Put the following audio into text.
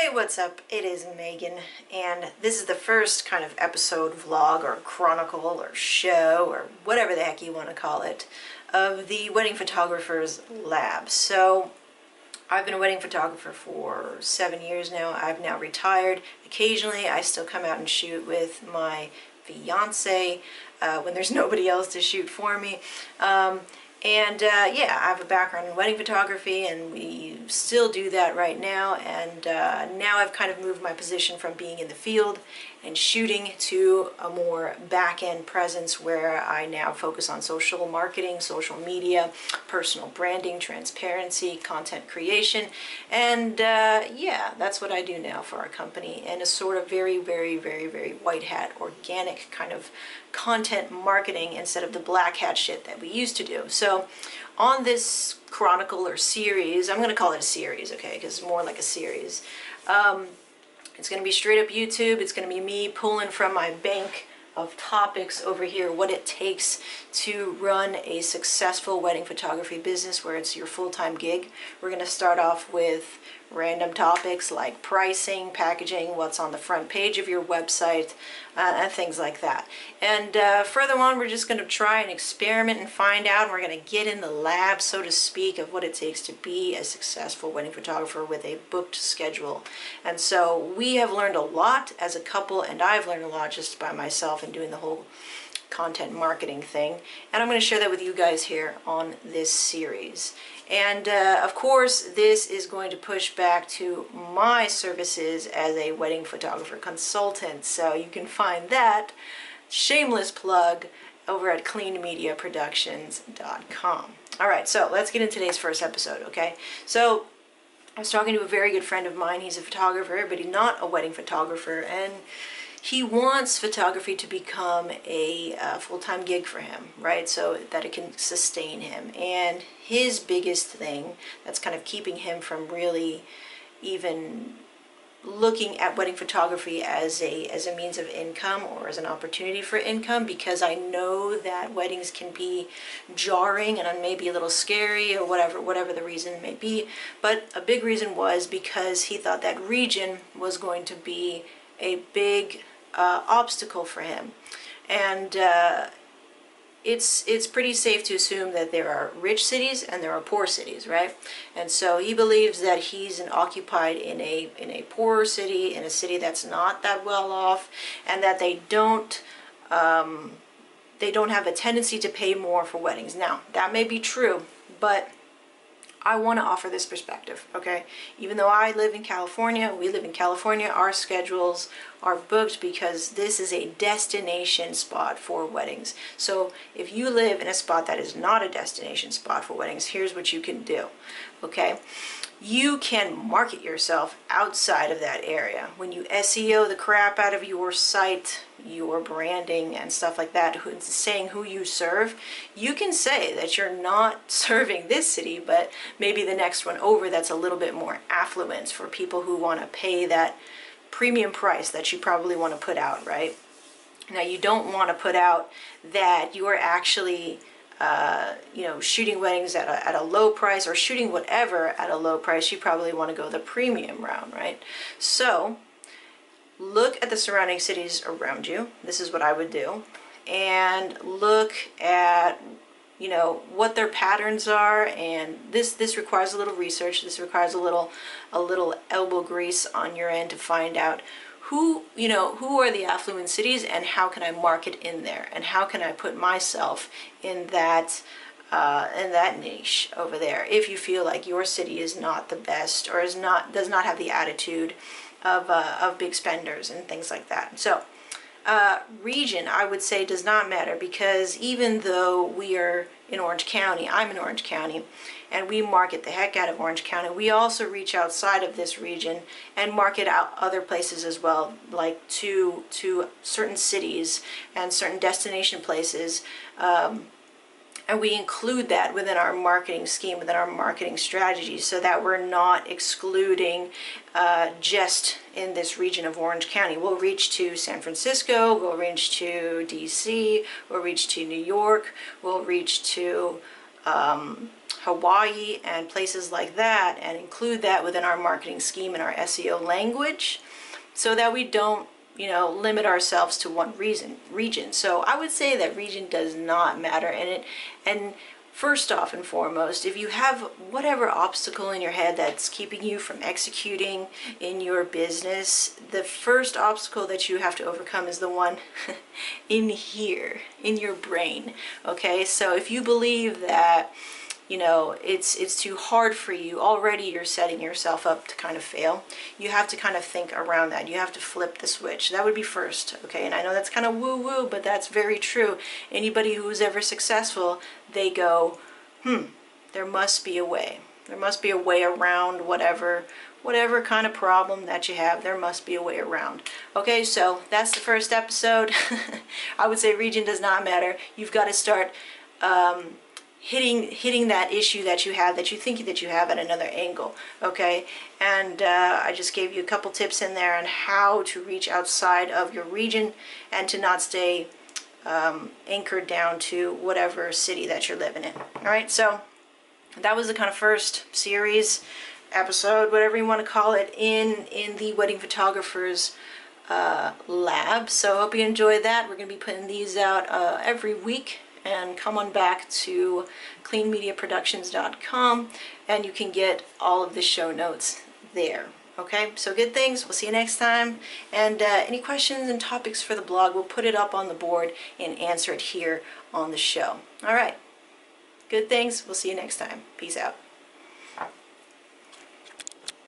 Hey, what's up? It is Megan, and this is the first kind of episode, vlog, or chronicle, or show, or whatever the heck you want to call it, of the Wedding Photographer's Lab. So, I've been a wedding photographer for 7 years now. I've now retired. Occasionally, I still come out and shoot with my fiance when there's nobody else to shoot for me. Yeah, I have a background in wedding photography, and we still do that right now. And now I've kind of moved my position from being in the field and shooting to a more back-end presence where I now focus on social marketing, social media, personal branding, transparency, content creation. And yeah, that's what I do now for our company, and a sort of very, very, very, very white hat, organic kind of content marketing instead of the black hat shit that we used to do. So on this chronicle or series, I'm going to call it a series, okay, because it's more like a series. It's going to be straight up YouTube. It's going to be me pulling from my bank of topics over here what it takes to run a successful wedding photography business where it's your full-time gig. We're going to start off with random topics like pricing, packaging, what's on the front page of your website, and things like that. And further on, we're just going to try and experiment and find out, and we're going to get in the lab, so to speak, of what it takes to be a successful wedding photographer with a booked schedule. And so we have learned a lot as a couple, and I've learned a lot just by myself and doing the whole content marketing thing, and I'm going to share that with you guys here on this series. And of course, this is going to push back to my services as a wedding photographer consultant, so you can find that, shameless plug, over at cleanmediaproductions.com. All right, so let's get into today's first episode, okay? So I was talking to a very good friend of mine. He's a photographer, but he's not a wedding photographer, and he wants photography to become a full-time gig for him, right? So that it can sustain him. And his biggest thing that's kind of keeping him from really even looking at wedding photography as a means of income or as an opportunity for income, because I know that weddings can be jarring and maybe a little scary or whatever the reason may be. But a big reason was because he thought that region was going to be a big obstacle for him. And it's pretty safe to assume that there are rich cities and there are poor cities, right? And so he believes that he's occupied in a poorer city, in a city that's not that well off, and that they don't have a tendency to pay more for weddings. Now, that may be true, but I want to offer this perspective, okay? Even though I live in California, we live in California, our schedules are booked because this is a destination spot for weddings. So if you live in a spot that is not a destination spot for weddings, here's what you can do, okay? You can market yourself outside of that area. When you SEO the crap out of your site, your branding and stuff like that, saying who you serve, you can say that you're not serving this city, but maybe the next one over that's a little bit more affluent for people who want to pay that premium price that you probably want to put out, right? Now, you don't want to put out that you are actually shooting weddings at a low price, or shooting whatever at a low price. You probably want to go the premium route, right? So look at the surrounding cities around you. This is what I would do. And look at, what their patterns are. And this requires a little research. This requires a little elbow grease on your end to find out who are the affluent cities, and how can I market in there, and how can I put myself in that niche over there, if you feel like your city is not the best, or does not have the attitude of big spenders and things like that. So region, I would say, does not matter, because even though we are in Orange County, I'm in Orange County, and we market the heck out of Orange County, we also reach outside of this region and market out other places as well, like to certain cities and certain destination places. And we include that within our marketing scheme, within our marketing strategy, so that we're not excluding just in this region of Orange County. We'll reach to San Francisco, we'll reach to DC, we'll reach to New York, we'll reach to Hawaii and places like that, and include that within our marketing scheme and our SEO language, so that we don't, limit ourselves to one region. So I would say that region does not matter. And first off and foremost, if you have whatever obstacle in your head that's keeping you from executing in your business, the first obstacle that you have to overcome is the one in here, in your brain. Okay, so if you believe that it's too hard for you, already you're setting yourself up to kind of fail. You have to kind of think around that. You have to flip the switch. That would be first, okay? And I know that's kind of woo-woo, but that's very true. Anybody who's ever successful, they go, there must be a way. There must be a way around whatever kind of problem that you have. There must be a way around. Okay, so that's the first episode. I would say region does not matter. You've got to start hitting that issue that you have, that you think that you have, at another angle. Okay, and I just gave you a couple tips in there on how to reach outside of your region and to not stay anchored down to whatever city that you're living in. All right, so that was the kind of first series, episode, whatever you want to call it, in the Wedding Photographers lab. So I hope you enjoyed that. We're going to be putting these out every week. And come on back to cleanmediaproductions.com and you can get all of the show notes there. Okay, so good things. We'll see you next time. And any questions and topics for the blog, we'll put it up on the board and answer it here on the show. All right, good things. We'll see you next time. Peace out.